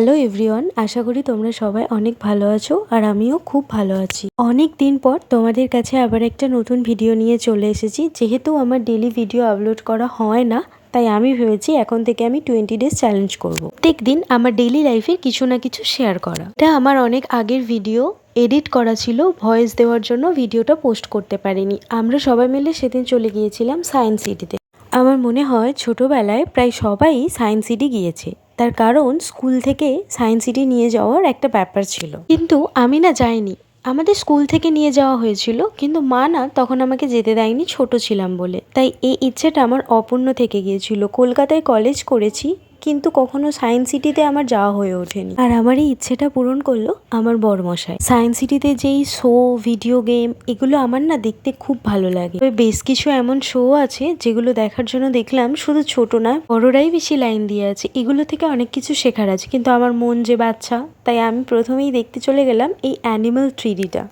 Hello everyone, আশা করি তোমরা সবাই অনেক ভালো আছো আর আমিও খুব ভালো আছি। অনেক দিন পর তোমাদের কাছে আবার একটা নতুন ভিডিও নিয়ে চলে এসেছি। যেহেতু আমার ডেলি ভিডিও আপলোড করা হয় না, তাই আমি ভেবেছি এখন থেকে আমি 20 ডেজ চ্যালেঞ্জ করব। প্রত্যেক দিন আমার ডেইলি লাইফের কিছু না কিছু শেয়ার করা। এটা আমার অনেক আগের ভিডিও, এডিট করা ছিল, ভয়েস দেওয়ার জন্য ভিডিওটা পোস্ট করতে পারিনি। আমরা সবাই মিলে সেদিন চলে গিয়েছিলাম সায়েন্স সিটিতে। আমার মনে হয় ছোটবেলায় প্রায় সবাই সায়েন্স সিটি গিয়েছে, তার কারণ স্কুল থেকে সায়েন্স সিটি নিয়ে যাওয়ার একটা ব্যাপার ছিল। কিন্তু আমি না যাইনি, আমাদের স্কুল থেকে নিয়ে যাওয়া হয়েছিল, কিন্তু মা না তখন আমাকে যেতে দেয়নি, ছোট ছিলাম বলে। তাই এই ইচ্ছেটা আমার অপূর্ণ থেকে গিয়েছিল। কলকাতায় কলেজ করেছি, কিন্তু কখনো সায়েন্স সিটিতে আমার যাওয়া হয়ে ওঠেনি। আর আমার এই ইচ্ছেটা পূরণ করলো আমার বড়মশাই। সায়েন্স সিটিতে যেই শো, ভিডিও গেম, এগুলো আমার না দেখতে খুব ভালো লাগে। তবে বেশ কিছু এমন শো আছে যেগুলো দেখার জন্য দেখলাম শুধু ছোট না, বড়রাই বেশি লাইন দিয়ে আছে। এগুলো থেকে অনেক কিছু শেখার আছে, কিন্তু আমার মন যে বাচ্চা, তাই আমি প্রথমেই দেখতে চলে গেলাম এই অ্যানিমাল 3Dটা।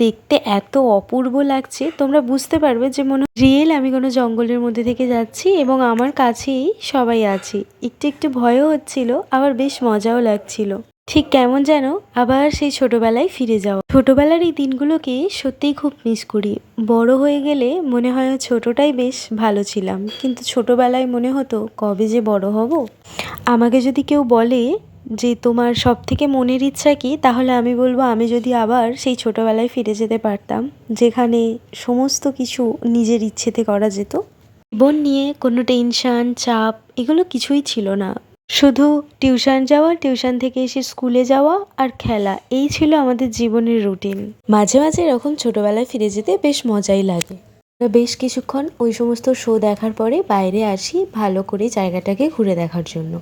দেখতে এত অপূর্ব লাগছে, তোমরা বুঝতে পারবে যে মনে রিয়েল আমি কোনো জঙ্গলের মধ্যে থেকে যাচ্ছি এবং আমার কাছেই সবাই আছে। একটু একটু ভয়ও হচ্ছিল, আবার বেশ মজাও লাগছিল। ঠিক কেমন যেন আবার সেই ছোটবেলায় ফিরে যাওয়া। ছোটবেলার এই দিনগুলোকে সত্যিই খুব মিস করি। বড় হয়ে গেলে মনে হয় ছোটটাই বেশ ভালো ছিলাম, কিন্তু ছোটবেলায় মনে হতো কবে যে বড় হব। আমাকে যদি কেউ বলে যে তোমার সব থেকে মনের ইচ্ছা কি, তাহলে আমি বলবো আমি যদি আবার সেই ছোটবেলায় ফিরে যেতে পারতাম, যেখানে সমস্ত কিছু নিজের ইচ্ছেতে করা যেত। জীবন নিয়ে কোনো টেনশন, চাপ এগুলো কিছুই ছিল না। শুধু টিউশন যাওয়া, টিউশন থেকে এসে স্কুলে যাওয়া আর খেলা, এই ছিল আমাদের জীবনের রুটিন। মাঝে মাঝে এরকম ছোটবেলায় ফিরে যেতে বেশ মজাই লাগে। বেশ কিছুক্ষণ ওই সমস্ত শো দেখার পরে বাইরে আসি ভালো করে জায়গাটাকে ঘুরে দেখার জন্য।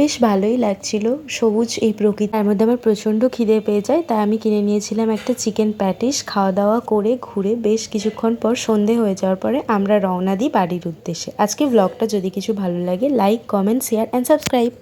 বেশ ভালোই লাগছিল, সবুজ এই প্রকৃতি। তার মধ্যে আমার প্রচণ্ড খিদে পেয়ে যায়, তাই আমি কিনে নিয়েছিলাম একটা চিকেন প্যাটিস। খাওয়া দাওয়া করে ঘুরে বেশ কিছুক্ষণ পর সন্ধে হয়ে যাওয়ার পরে আমরা রওনা দিই বাড়ির উদ্দেশ্যে। আজকে ব্লগটা যদি কিছু ভালো লাগে, like, comment, share and subscribe.